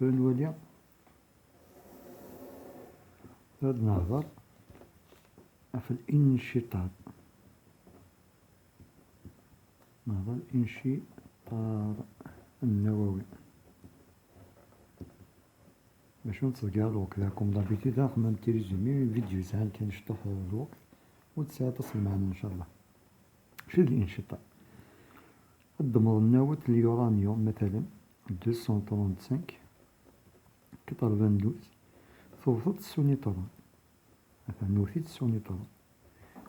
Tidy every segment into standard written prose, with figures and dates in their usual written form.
نولي غاد نهضر في الانشطار. نهضر الانشطار النووي باش نتزقالو كدا كوم دابيتيد خممت تيريزومي فيديو ساهل كنشطو في الوقت وتساعد تصل معنا ان شاء الله. شنو الانشطار؟ الدمر النووي اليورانيوم مثلا 235 92 ثبتت السونيترون مثلا نوثيت السونيترون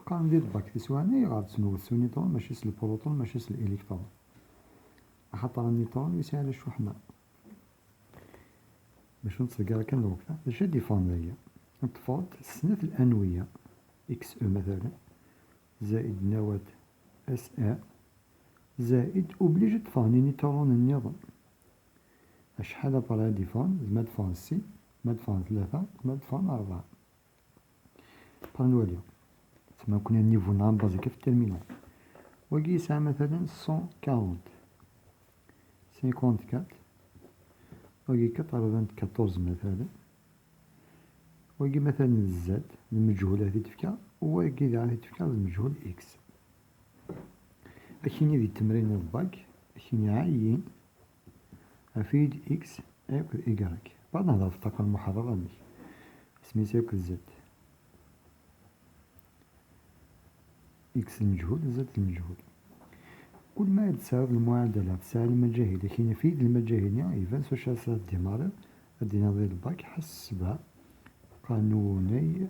قام ندير باك تسواني غاد تنوث السونيترون ماشي البروتون ماشي الالكترون خاطر النيوترون يساعد الشحنة باش نتسقى كان الوقت باش ديفون هي نتفاض السنة الأنوية اكس او مثلا زائد نواة اس ا زائد اوبليجي تفاني نيوترون النظام شحال برا ديفون زعما دفان سي ما دفان ثلاثة ما دفان أربعة بغا نوليو تسمى كنا النيفو نهار بازيكا في الترمينال وكي يسعى مثلا 140 54 وكي 94 مثلا وكي مثلا الزاد المجهول هادي تفكا وكي هادي تفكا المجهول اكس. أكيني ذي تمرين الباك أكيني عايين أفيد إكس أيكو إيكغيك بعد نهضر في الطاقة المحررة مي سميتها أيكو زد إكس المجهول زد المجهول. كل ما تساوي المعادلة تساوي المجاهيل كاين فيد المجاهيل يبان واش راه ديماري أدينا ذي الباك حسبها قانوني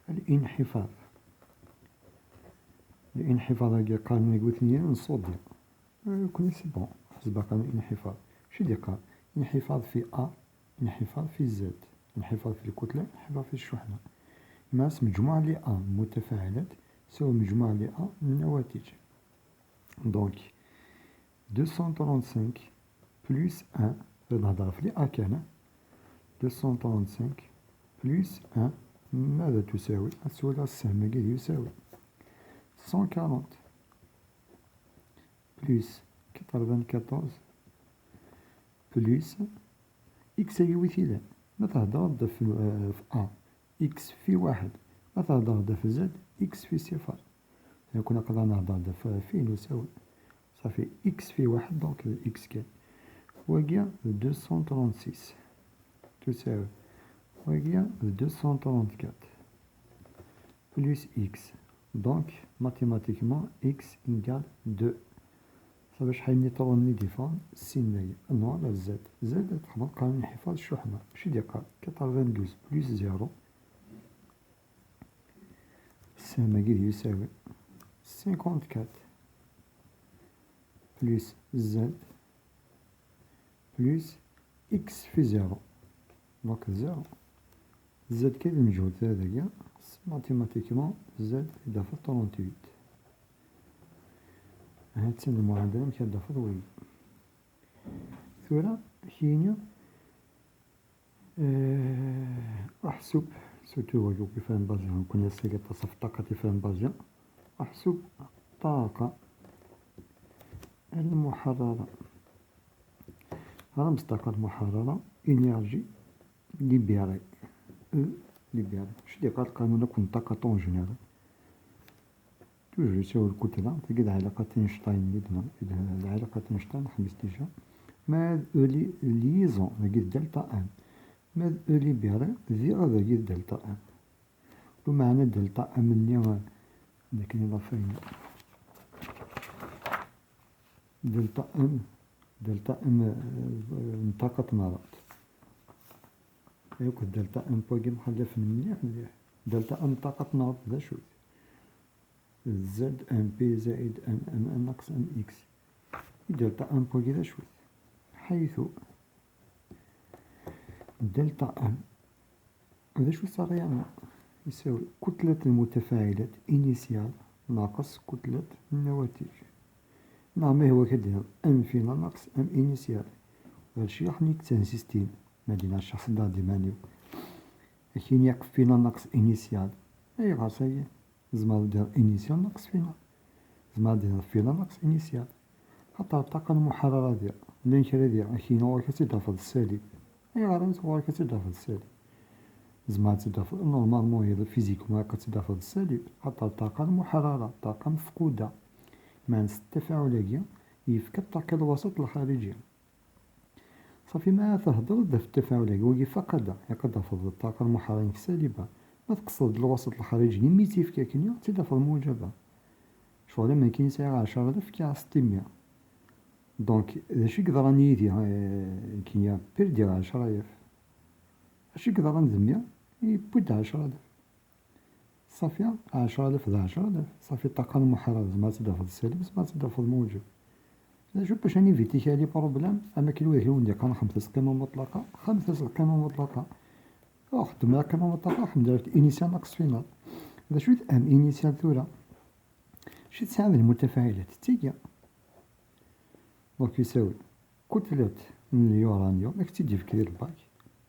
الانحفاظ. الانحفاظ هاكي قانوني قلتلي نصوديوم كون سي بون حسب قانون الانحفاظ. شو دي قال؟ انحفاظ في أ انحفاظ في زد انحفاظ في الكتلة انحفاظ في الشحنة ماس مجموعة ل أ متفاعلات تساوي مجموعة ل أ النواتج. دونك 235 بلس 1 نهضر في ل أ كان 235 بلس 1 ماذا تساوي؟ تساوي السهم هاكي يساوي 140 بلس 94 بلس إكس هي وثيلة ما تهضر في أ إكس في واحد ما تهضر في زد إكس في صفر كنا نقدر نهضر في يساوي صافي إكس في واحد دونك إكس كان وكيا 236 تساوي وكيا 234 بلس إكس دونك ماتيماتيكمون إكس إيكال 2 صافي شحال نيوترون لي ديفون سينايا نو على زد زد تخدم قانون انحفاظ الشحنة شي قال 92 بلس زيرو السهم هاكي يساوي 54 بلس زد بلس إكس في زيرو دونك زيرو زد كاين المجهول هذايا ماتيماتيكمون زد إضافة 38 هاد تسمى المعادلة مشا إضافة وي ثورة كاين أحسب سورتو واجو كيفاه بازيون كون يسير تصف الطاقة كيفاه بازيون أحسب الطاقة المحررة رمز الطاقة المحررة إنرجي ليبيري أو ليبيري شدي قال قانون كون طاقة طون جينيرال توجور يساوي الكتلة تلقى علاقة اينشتاين اللي ضمن علاقة اينشتاين خمس ديجا مع ليزون هاكي دلتا ان مع او ليبيري زيرو هاكي دلتا ان ومعنى دلتا ان مني داك اللي فين دلتا ان طاقة نارات ياك دلتا ان بوكي محلف مليح دلتا ان طاقة نارات ذا شوي زد ان بي زائد ان ناقص ان اكس دلتا ان بوكي ذا شوي حيث دلتا ان ذا شوي صار يعني يساوي كتلة المتفاعلات إنيسيال ناقص كتلة النواتج. نعم هو كدير ام فينا ناقص ام إنيسيال هادشي راح نكتنسيستيم مادينا الشخص دا ديمانيو كاين يقف فينا ناقص إنيسيال أي غاس هي زعما دير إنيسيال ناقص فينا زعما دير فينا ناقص إنيسيال خاطر الطاقة المحررة ديال لين كرا دير كاين غورك تضافر السالب، أيا غورك تضافر السالب، زعما تضافر نورمالمون هي فيزيكمون هاكا تضافر السالب، خاطر الطاقة المحررة طاقة مفقودة مع التفاعلية يفك الطاقة الوسط الخارجي. صافي ما تهضر في التفاعلية وهي فقط كتضافر الطاقة المحررة سالبة، ما تقصد الوسط الخارجي مي تيفكاكنيا تضافر موجبة، شغل ما كاين ساعة 10,000 كاع 600. دونك اش يقدر راني يدير كينيا بير ديال 10,000 اش يقدر راني 100 يبود 10,000 صافي 10,000 ضد 10,000 صافي الطاقة المحررة زعما تضافر السالب زعما تضافر الموجب. شوف باش نيفيتيك هادي بروبلام، أما كي الواحد يولي كنخمس قيمة مطلقة خمس قيمة مطلقة خدم على قيمة مطلقة خدم على إنيسيال ناقص فينال. هذا شوية أهم إنيسيال ثورة شي تساعد المتفاعلات تيجا. دونك يساوي كتلة اليورانيوم راك تيجي في كري الباك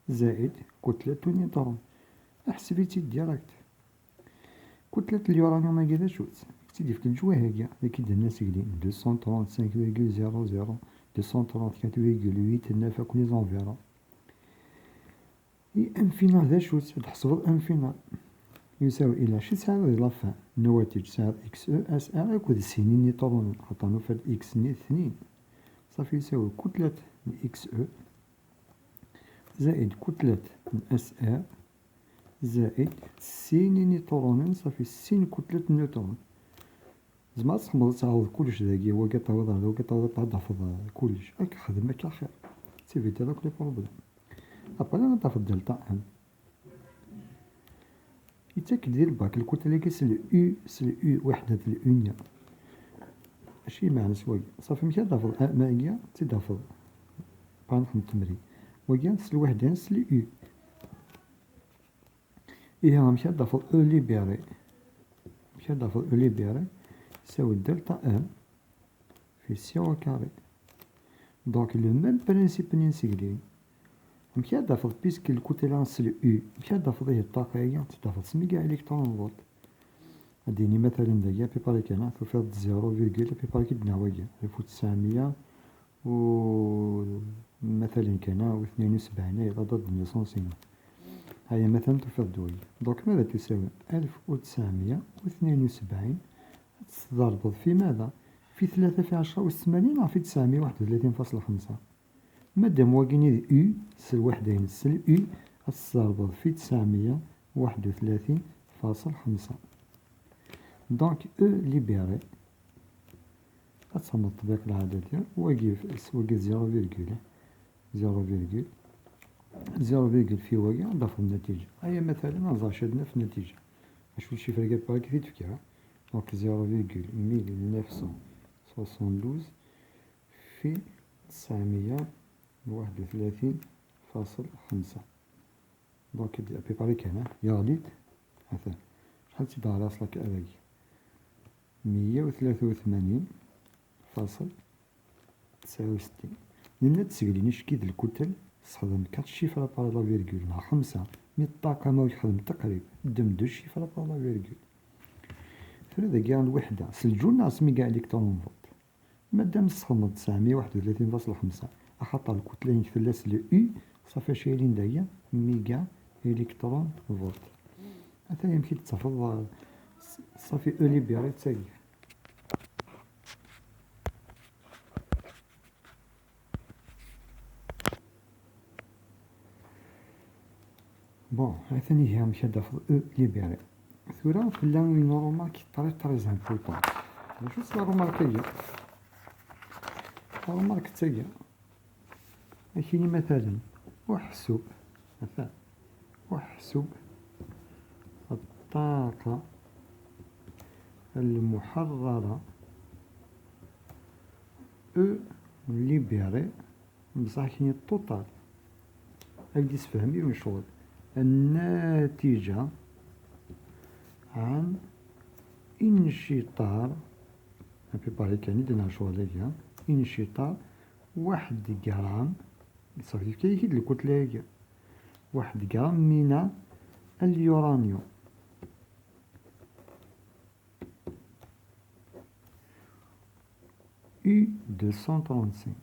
زائد كتلة النيوترون، حسبيتي ديراكت. كتلة اليورانيوم هاكي شوت تيجي في الجوا هاكيا اللي كيدير سيكلين 235,00 234,8 هاك لي زونفيرون. ام فينال ذا شوت تحسبو ام فينال يساوي إلى شي تساوي لافان النواتج تساوي إكس أو أس أر أكود سينين نيوترون خاطر نوفر إكس ني 2 صافي يساوي كتلة إكس أو زائد كتلة أس أر زائد سين نيوترون صافي سين كتلة نيوترون. زعما تحمض تعوض كلش داكي هو كتعوض هذا هو كتعوض تحفظ كلش راك خدم هاكا خير تيفيتي هادوك لي بروبليم. أبقى أنا تاخد دلتا أم يتاك دير باك الكتلة كيسل أو سل أو وحدة الأونية ماشي معنى سواي صافي مشي تضافر ماكيا تضافر بقا نخدم التمرين وكيا سل وحدة سل أو إيه مشي تضافر أو ليبيري مشي تضافر أو ليبيري يساوي دلتا أم في سي أو كاري. دونك لو ميم برانسيب نسيقلين مشي تضافر بيسك الكتلة سل أو مشي تضافر هي الطاقة هي تضافر سمي كاع إلكترون فولت. اديني مثلا دايا بيباري كان توفيض 0,0 بيباري كدنا هوايا 1900 و مثلا كان و 72 إلى ضد 150 هيا مثلا توفيض دوي. دونك ماذا تساوي 1972 تضرب في ماذا؟ في 3 في 10 أس 80 أو في 931.5 مادام واقيني أو سل وحدين سل أو تضرب في 931.5. دونك أو ليبيري غتسمى التطبيق العددي واقف واقف 0,0 في واقع نضاف النتيجة. هيا مثلا نزار شدنا في النتيجة نشوف شي فرقات باغي كيف تفكها. دونك 0,1972 في 931.5 دونك بيباري كان يا غليت مثلا شحال تيبان راسلك هذاك 183.69. لأن تسقلينيش كيد الكتل تستخدم 4 شيفر بار لا فيرغول مع 5 مي الطاقة ما يخدم تقريب دم 2 شيفر بار لا فيرغول. هذا كاع الوحدة سلجول ناقص ميغا إلكترون فولت مادام تستخدم 931.5 خاطر الكتلة يثلث لو أو صافي شايلين دايا ميغا إلكترون فولت. هذا يمكن تحفظ صافي أو ليبيري تساقي. بون ثاني هي مشى دافع أو ليبيري. ثورة فلا اون رومارك طريز امبورطون. شوف لا رومارك هي لا رومارك تاهي كاين مثلا وحسب مثلا وحسب الطاقة المحررة أو ليبيري بصح كاين التوتال هاكدي تفهمي وين شغل الناتجة عن انشطار بيباري كان درنا شغل هاكيا انشطار 1 غرام صافي كيف الكتلة هاكيا 1 غرام من اليورانيوم U 235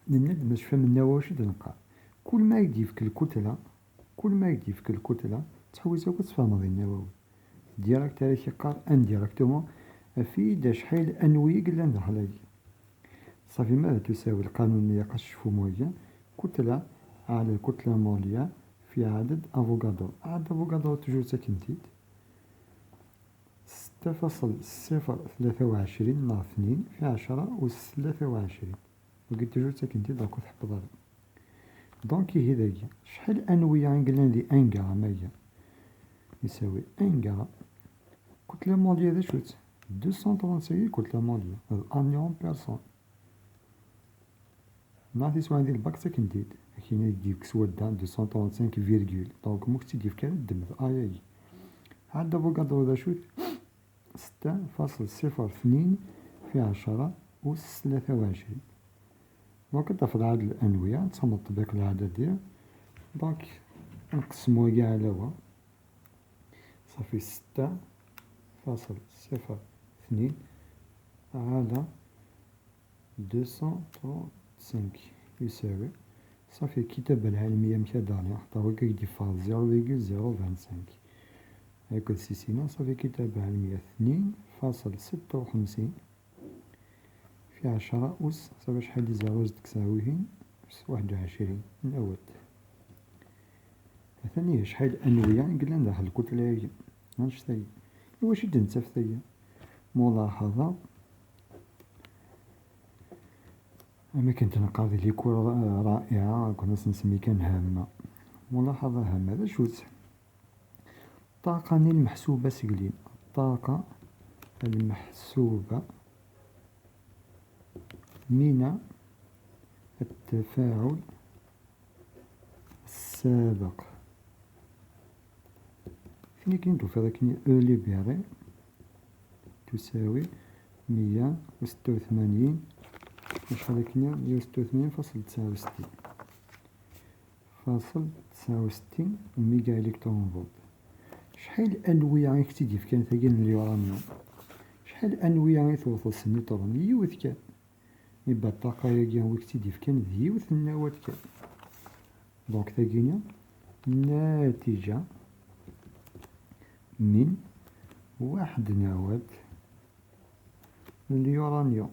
نناد باش فهم النووي واش نقرا. كل ما يجي فيك الكتلة، كل ما يجي فيك الكتلة تحويزها وتفهمض النووي ديراكت على يقار انديراكتومون في شحال أنوية قلنا داخلاكي. صافي ماذا تساوي القانون اللي قشفو مويا كتلة على الكتلة مولية في عدد افوغادرو. عدد افوغادرو توجور ساكنتيد 6.023 ناقص 2 في 10 أس 23 وقيت توجور ساكنتيد دونك تحفظها. دونك هذايا شحال أنوية قلنا لي ان غرام هي يساوي ان غرام كتلة مولية هذا شوت 235 كتلة مولية الأنيون بيرسون. نعطي سوا هذه الباك ساكنتيد كاين يديك سودا 235 فيرغول دونك موك تيدير كان الدم اي عاد افوغادرو هذا شوت 6.02 في 10 أس 23 دونك تفضل عدد الأنوية تصمت بك العدد ديال دونك نقسمو كاع على هو صافي 6.02 على 235 يساوي صافي الكتابة العلمية مشا دارنا حتى هو كيدير فاز 0.025 هاكا سيسينا صافي الكتابة العلمية 2.56 في 10 أس صافي شحال دي زيرو زد تساويهن 21 نوات. ثانيا شحال أنوية قلنا داخل الكتلة هي هاش ثاهي واش تنتف ثاهي ملاحظة. أما كنت نقاضي لي كورة رائعة كنا نسمي كان هامة. ملاحظة هامة هذا شوت الطاقة المحسوبة سقلين الطاقة المحسوبة من التفاعل السابق فين كاين في هذاك او ليبيري تساوي 186 شحال كاين 186.69 ميجا إلكترون فولت. شحال أنوية غيكتيدي في كانت كاين اليورانيوم شحال أنوية غيتوصل النيوترون يوث كان يبقى الطاقة هي هو يكتيدي في كان يوث النواة كان دونك تاكينا ناتجة من واحد نواة اليورانيوم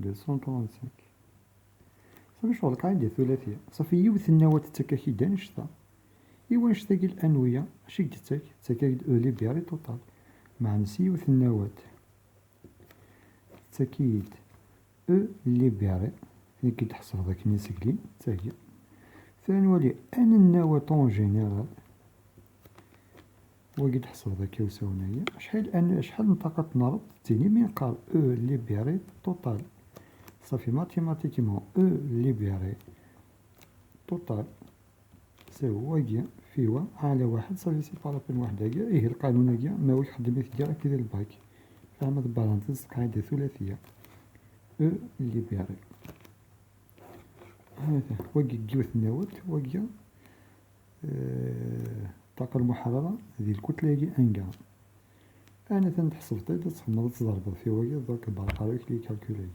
235 صافي شغل القاعدة الثلاثية صافي يوث النواة تاكا كيدا نشتا إوا نشتا كي الأنوية أشي قلتلك تاكا أو ليبيري توتال مع نسي يوث النواة تاكيد أو ليبيري اللي كي تحصل هذاك نسكلين تاهي ثاني ولي أن النواة اون جينيرال وكي تحصل هذاك يساوي هنايا شحال نطاقة نرد تاني من قال أو ليبيري توتال صافي ماتيماتيكيمون أو ليبيري توتال تساوي واكيا فيوا على واحد صافي سي بارابين واحد هكا إيه القانون هكا ماهوش خدمت ديريكت ديال الباك فهم هاد البارانتيز قاعدة ثلاثية أو ليبيري هذا واكيا جوث النواة واكيا الطاقة المحررة هذه الكتلة هي ان غرام. أنا تنحسب تضرب في واكيا دوك البارقة لي كالكولي.